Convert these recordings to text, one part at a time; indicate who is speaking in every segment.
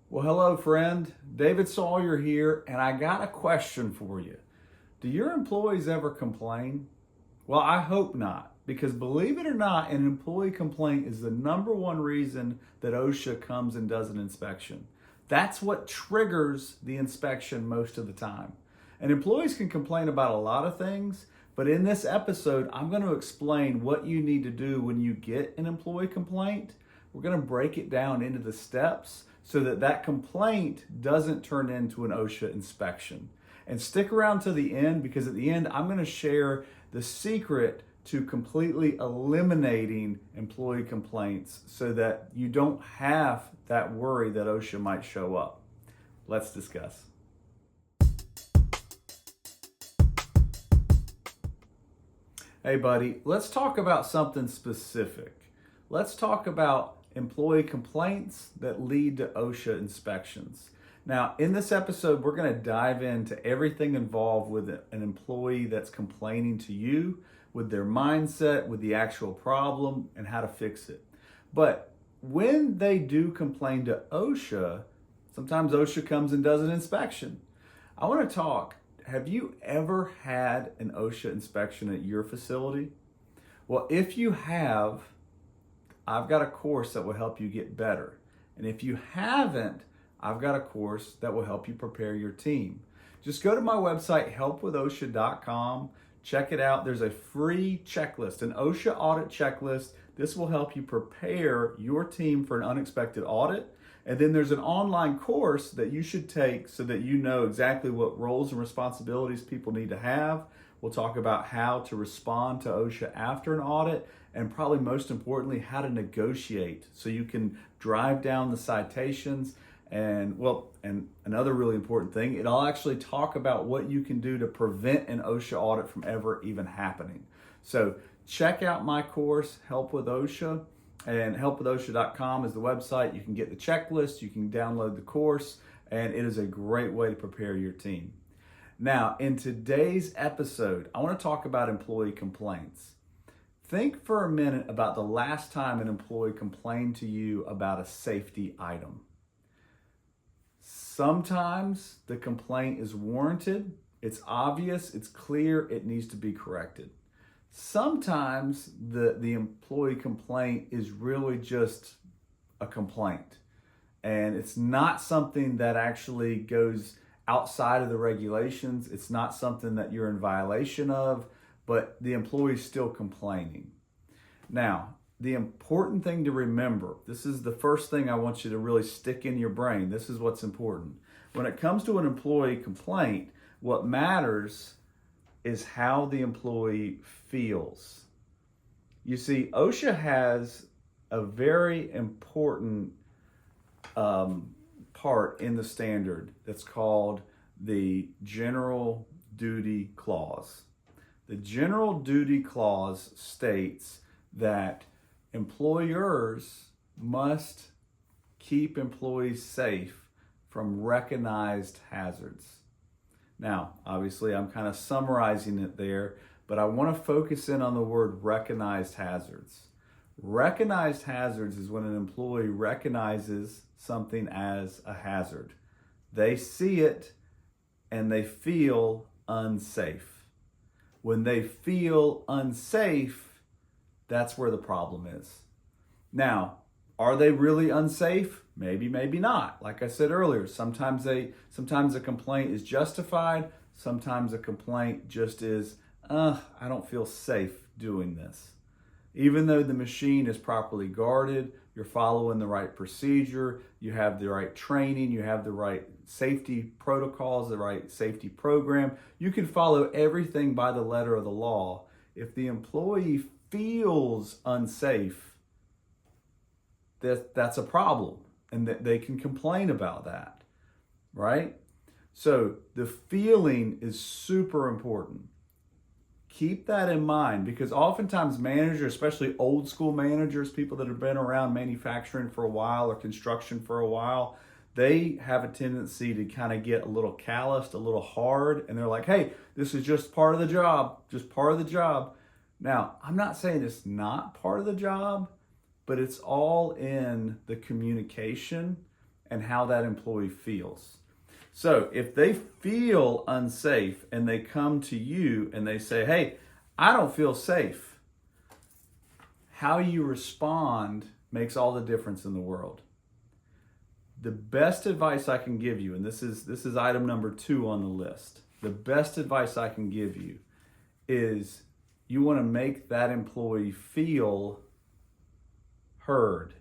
Speaker 1: Well, hello, friend. David Sawyer here, and I got a question for you. Do your employees ever complain? Well, I hope not, because believe it or not, an employee complaint is the number one reason that OSHA comes and does an inspection. That's what triggers the inspection most of the time. And employees can complain about a lot of things, but in this episode, I'm going to explain what you need to do when you get an employee complaint. We're going to break it down into the steps so that that complaint doesn't turn into an OSHA inspection. And stick around to the end, because at the end, I'm going to share the secret to completely eliminating employee complaints so that you don't have that worry that OSHA might show up. Let's discuss. Hey buddy, let's talk about something specific. Let's talk about employee complaints that lead to OSHA inspections. Now, in this episode, we're going to dive into everything involved with an employee that's complaining to you, with their mindset, with the actual problem, and how to fix it. But when they do complain to OSHA, sometimes OSHA comes and does an inspection. I want to talk. Have you ever had an OSHA inspection at your facility? Well, if you have, I've got a course that will help you get better. And if you haven't, I've got a course that will help you prepare your team. Just go to my website, helpwithosha.com. Check it out. There's a free checklist, an OSHA audit checklist. This will help you prepare your team for an unexpected audit. And then there's an online course that you should take so that you know exactly what roles and responsibilities people need to have. We'll talk about how to respond to OSHA after an audit, and probably most importantly, how to negotiate so you can drive down the citations. And another really important thing, it'll actually talk about what you can do to prevent an OSHA audit from ever even happening. So check out my course, Help with OSHA, and helpwithosha.com is the website. You can get the checklist, you can download the course, and it is a great way to prepare your team. Now, in today's episode, I want to talk about employee complaints. Think for a minute about the last time an employee complained to you about a safety item. Sometimes the complaint is warranted, it's obvious, it's clear, it needs to be corrected. Sometimes the employee complaint is really just a complaint, and it's not something that actually goes outside of the regulations. It's not something that you're in violation of, but the employee's still complaining. Now, the important thing to remember, this is the first thing I want you to really stick in your brain. This is what's important. When it comes to an employee complaint, what matters is how the employee feels. You see, OSHA has a very important part in the standard that's called the General Duty Clause. The General Duty Clause states that employers must keep employees safe from recognized hazards. Now, obviously, I'm kind of summarizing it there, but I want to focus in on the word recognized hazards. Recognized hazards is when an employee recognizes something as a hazard. They see it and they feel unsafe. When they feel unsafe, that's where the problem is. Now, are they really unsafe? Maybe, maybe not. Like I said earlier, sometimes a complaint is justified. Sometimes a complaint just is, I don't feel safe doing this. Even though the machine is properly guarded, you're following the right procedure, you have the right training, you have the right safety protocols, the right safety program. You can follow everything by the letter of the law. If the employee feels unsafe, that's a problem, and that they can complain about that, right? So the feeling is super important. Keep that in mind, because oftentimes managers, especially old school managers, people that have been around manufacturing for a while or construction for a while, they have a tendency to kind of get a little calloused, a little hard, and they're like, hey, this is just part of the job, just part of the job. Now, I'm not saying it's not part of the job, but it's all in the communication and how that employee feels. So if they feel unsafe and they come to you and they say, hey, I don't feel safe, how you respond makes all the difference in the world. The best advice I can give you, and this is item number 2 on the list, the best advice I can give you is you want to make that employee feel heard.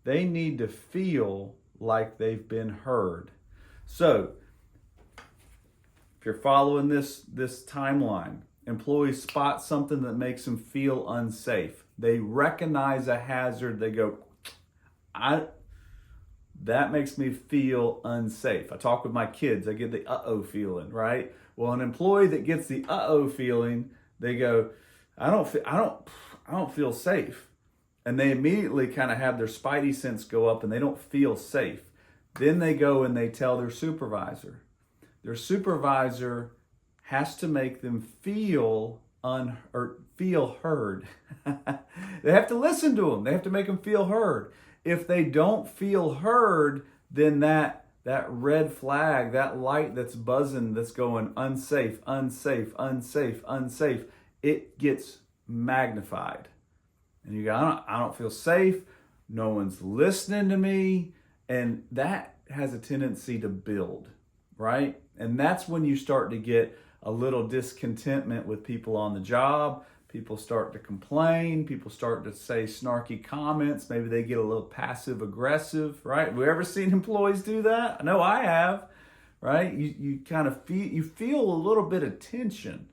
Speaker 1: They need to feel like they've been heard. So, if you're following this timeline, employees spot something that makes them feel unsafe. They recognize a hazard. They go, that makes me feel unsafe. I talk with my kids. I get the uh-oh feeling, right? Well, an employee that gets the uh-oh feeling, they go, I don't feel safe. And they immediately kind of have their spidey sense go up and they don't feel safe. Then they go and they tell their supervisor. Their supervisor has to make them feel heard. They have to listen to them. They have to make them feel heard. If they don't feel heard, then that red flag, that light that's buzzing, that's going unsafe, unsafe, unsafe, unsafe, it gets magnified. And you go, I don't feel safe. No one's listening to me. And that has a tendency to build, right? And that's when you start to get a little discontentment with people on the job. People start to complain. People start to say snarky comments. Maybe they get a little passive aggressive, right? Have we ever seen employees do that? I know I have, right? You kind of feel a little bit of tension.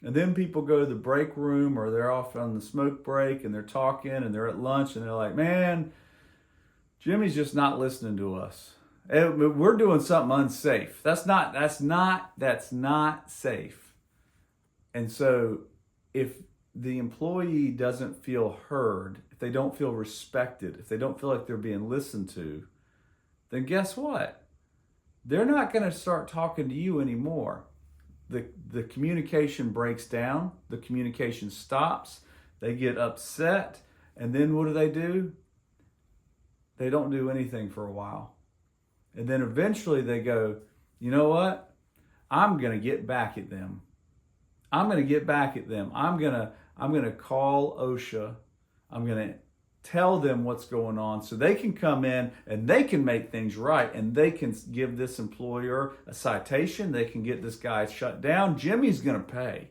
Speaker 1: And then people go to the break room or they're off on the smoke break and they're talking and they're at lunch and they're like, man, Jimmy's just not listening to us. We're doing something unsafe. That's not safe. And so if the employee doesn't feel heard, if they don't feel respected, if they don't feel like they're being listened to, then guess what? They're not going to start talking to you anymore. The communication breaks down. The communication stops. They get upset. And then what do? They don't do anything for a while. And then eventually they go, you know what? I'm going to get back at them. I'm going to call OSHA. I'm going to tell them what's going on so they can come in and they can make things right and they can give this employer a citation. They can get this guy shut down. Jimmy's going to pay.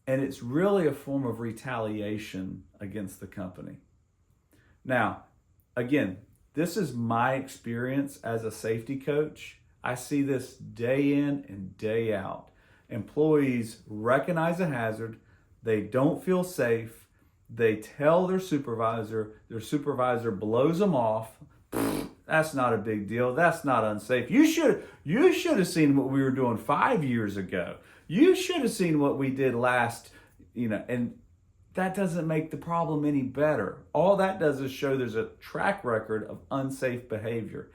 Speaker 1: And it's really a form of retaliation against the company. Now, again, this is my experience as a safety coach. I see this day in and day out. Employees recognize a hazard. They don't feel safe. They tell their supervisor blows them off. That's not a big deal. That's not unsafe. You should have seen what we were doing 5 years ago. You should have seen what we did last, and that doesn't make the problem any better. All that does is show there's a track record of unsafe behavior.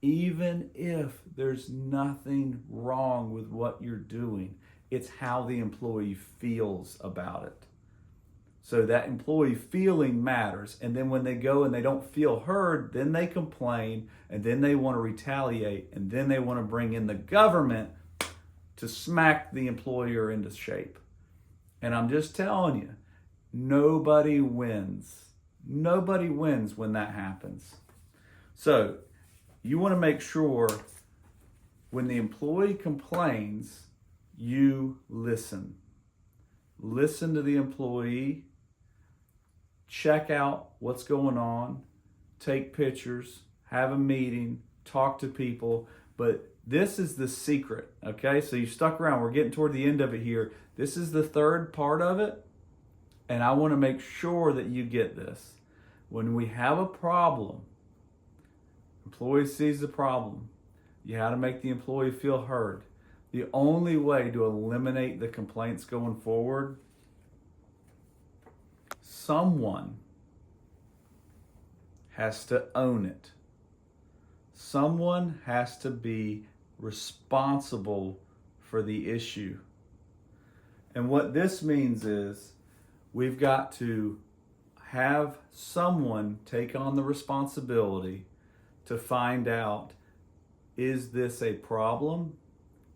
Speaker 1: Even if there's nothing wrong with what you're doing, it's how the employee feels about it. So that employee feeling matters. And then when they go and they don't feel heard, then they complain, and then they want to retaliate, and then they want to bring in the government to smack the employer into shape. And I'm just telling you, nobody wins. Nobody wins when that happens. So you want to make sure when the employee complains, you listen. Listen to the employee. Check out what's going on. Take pictures. Have a meeting. Talk to people. But this is the secret, okay? So you stuck around. We're getting toward the end of it here. This is the third part of it. And I want to make sure that you get this. When we have a problem, employee sees the problem. You have to make the employee feel heard. The only way to eliminate the complaints going forward, someone has to own it. Someone has to be responsible for the issue. And what this means is we've got to have someone take on the responsibility to find out, is this a problem?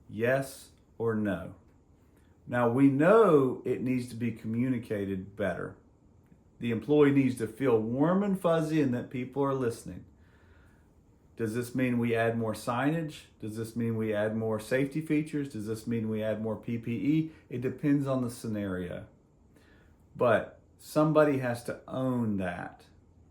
Speaker 1: Yes or no? Now, we know it needs to be communicated better. The employee needs to feel warm and fuzzy and that people are listening. Does this mean we add more signage? Does this mean we add more safety features? Does this mean we add more PPE? It depends on the scenario. But somebody has to own that.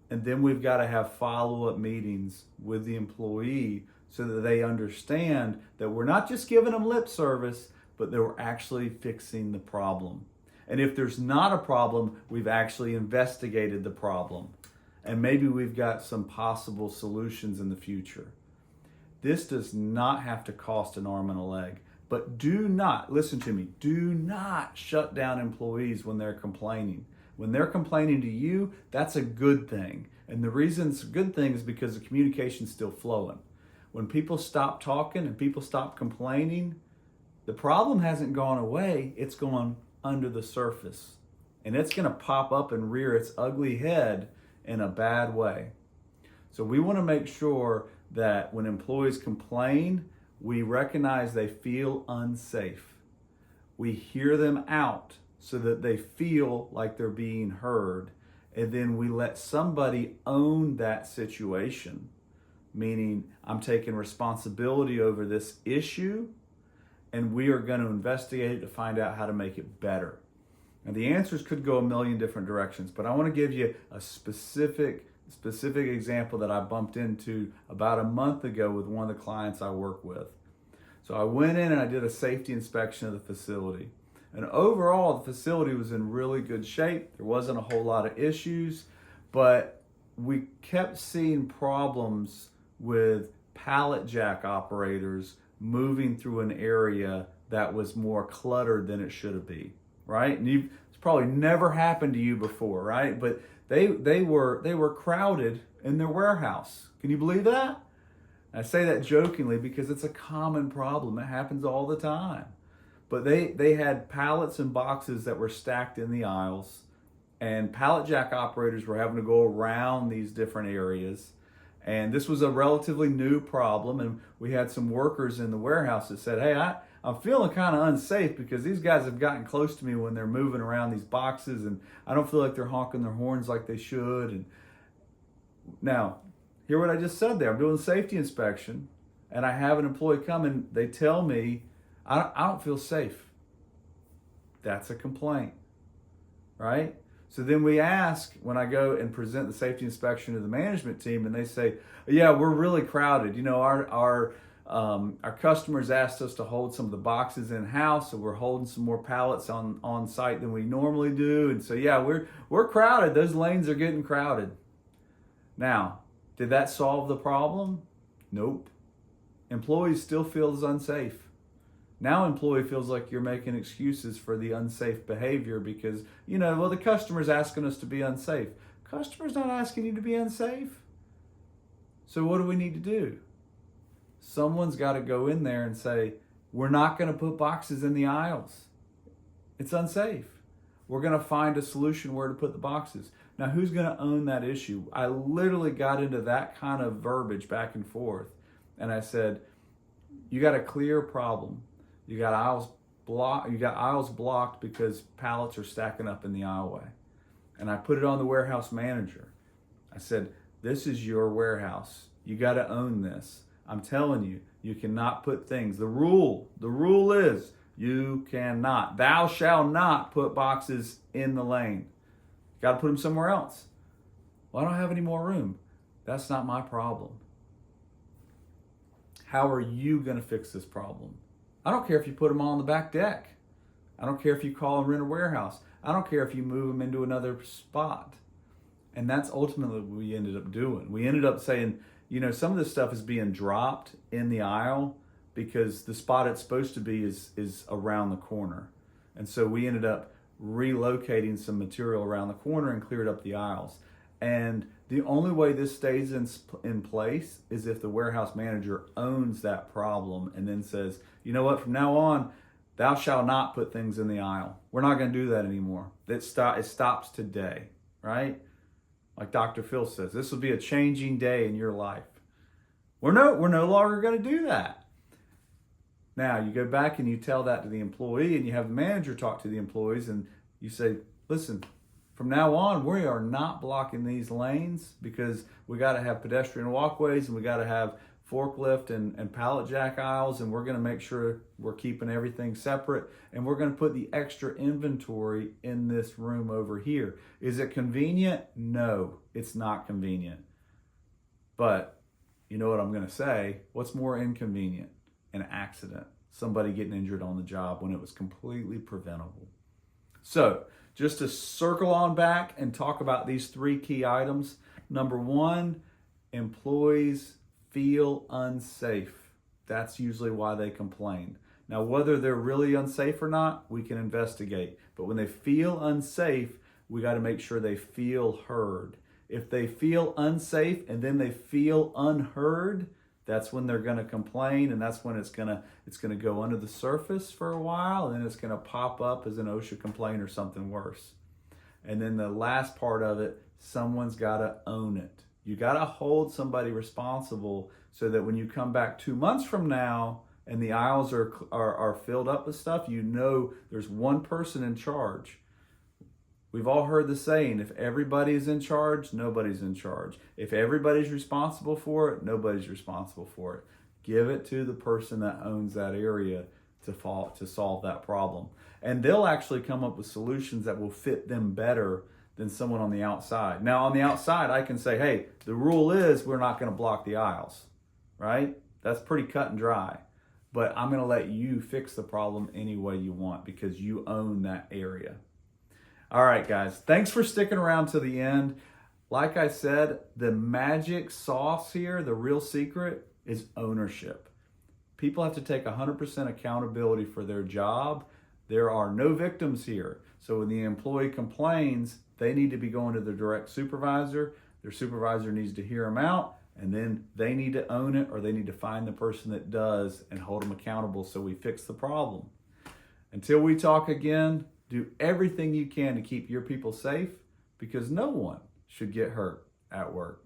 Speaker 1: And then we've got to have follow-up meetings with the employee so that they understand that we're not just giving them lip service, but that we're actually fixing the problem. And if there's not a problem, we've actually investigated the problem. And maybe we've got some possible solutions in the future. This does not have to cost an arm and a leg. But do not, listen to me, do not shut down employees when they're complaining. When they're complaining to you, that's a good thing. And the reason it's a good thing is because the communication's still flowing. When people stop talking and people stop complaining, the problem hasn't gone away, it's gone under the surface. And it's going to pop up and rear its ugly head in a bad way. So we want to make sure that when employees complain, we recognize they feel unsafe. We hear them out so that they feel like they're being heard. And then we let somebody own that situation, meaning I'm taking responsibility over this issue and we are going to investigate it to find out how to make it better. And the answers could go a million different directions, but I want to give you a specific example that I bumped into about a month ago with one of the clients I work with. So I went in and I did a safety inspection of the facility. And overall, the facility was in really good shape. There wasn't a whole lot of issues, but we kept seeing problems with pallet jack operators moving through an area that was more cluttered than it should be, right? And it's probably never happened to you before, right? But they were crowded in their warehouse. Can you believe that? I say that jokingly because it's a common problem. It happens all the time. But they had pallets and boxes that were stacked in the aisles, and pallet jack operators were having to go around these different areas. And this was a relatively new problem, and we had some workers in the warehouse that said, hey, I'm feeling kind of unsafe because these guys have gotten close to me when they're moving around these boxes, and I don't feel like they're honking their horns like they should. And now, hear what I just said there. I'm doing a safety inspection, and I have an employee come and they tell me, I don't feel safe. That's a complaint, right? So then we ask, when I go and present the safety inspection to the management team, and they say, yeah, we're really crowded. You know, our customers asked us to hold some of the boxes in-house, so we're holding some more pallets on site than we normally do. And so, yeah, we're crowded. Those lanes are getting crowded. Now, did that solve the problem? Nope. Employees still feels unsafe. Now employee feels like you're making excuses for the unsafe behavior because, the customer's asking us to be unsafe. Customer's not asking you to be unsafe. So what do we need to do? Someone's got to go in there and say, we're not going to put boxes in the aisles. It's unsafe. We're going to find a solution where to put the boxes. Now, who's going to own that issue? I literally got into that kind of verbiage back and forth. And I said, you got a clear problem. You got aisles blocked because pallets are stacking up in the aisleway. And I put it on the warehouse manager. I said, this is your warehouse. You got to own this. I'm telling you, you cannot put things. The rule is you cannot. Thou shalt not put boxes in the lane. You got to put them somewhere else. Well, I don't have any more room. That's not my problem. How are you going to fix this problem? I don't care if you put them all on the back deck. I don't care if you call and rent a warehouse. I don't care if you move them into another spot. And that's ultimately what we ended up doing. We ended up saying, some of this stuff is being dropped in the aisle because the spot it's supposed to be is around the corner. And so we ended up relocating some material around the corner and cleared up the aisles. And the only way this stays in place is if the warehouse manager owns that problem and then says, you know what, from now on, thou shalt not put things in the aisle. We're not going to do that anymore. It stops today, right? Like Dr. Phil says, this will be a changing day in your life. We're no longer going to do that. Now, you go back and you tell that to the employee, and you have the manager talk to the employees, and you say, listen, from now on, we are not blocking these lanes because we got to have pedestrian walkways and we got to have forklift and pallet jack aisles, and we're going to make sure we're keeping everything separate, and we're going to put the extra inventory in this room over here. Is it convenient? No, it's not convenient. But you know what I'm going to say? What's more inconvenient? An accident. Somebody getting injured on the job when it was completely preventable. So, just to circle on back and talk about these 3 key items. Number 1, employees feel unsafe. That's usually why they complain. Now, whether they're really unsafe or not, we can investigate. But when they feel unsafe, we got to make sure they feel heard. If they feel unsafe and then they feel unheard, that's when they're going to complain, and that's when it's going to go under the surface for a while, and then it's going to pop up as an OSHA complaint or something worse. And then the last part of it, someone's got to own it. You got to hold somebody responsible so that when you come back 2 months from now and the aisles are filled up with stuff, you know there's one person in charge. We've all heard the saying, if everybody's in charge, nobody's in charge. If everybody's responsible for it, nobody's responsible for it. Give it to the person that owns that area to solve that problem. And they'll actually come up with solutions that will fit them better than someone on the outside. Now, on the outside, I can say, hey, the rule is we're not going to block the aisles, right? That's pretty cut and dry. But I'm going to let you fix the problem any way you want because you own that area. All right, guys, thanks for sticking around to the end. Like I said, the magic sauce here, the real secret, is ownership. People have to take 100% accountability for their job. There are no victims here. So when the employee complains, they need to be going to their direct supervisor. Their supervisor needs to hear them out, and then they need to own it, or they need to find the person that does and hold them accountable so we fix the problem. Until we talk again, do everything you can to keep your people safe because no one should get hurt at work.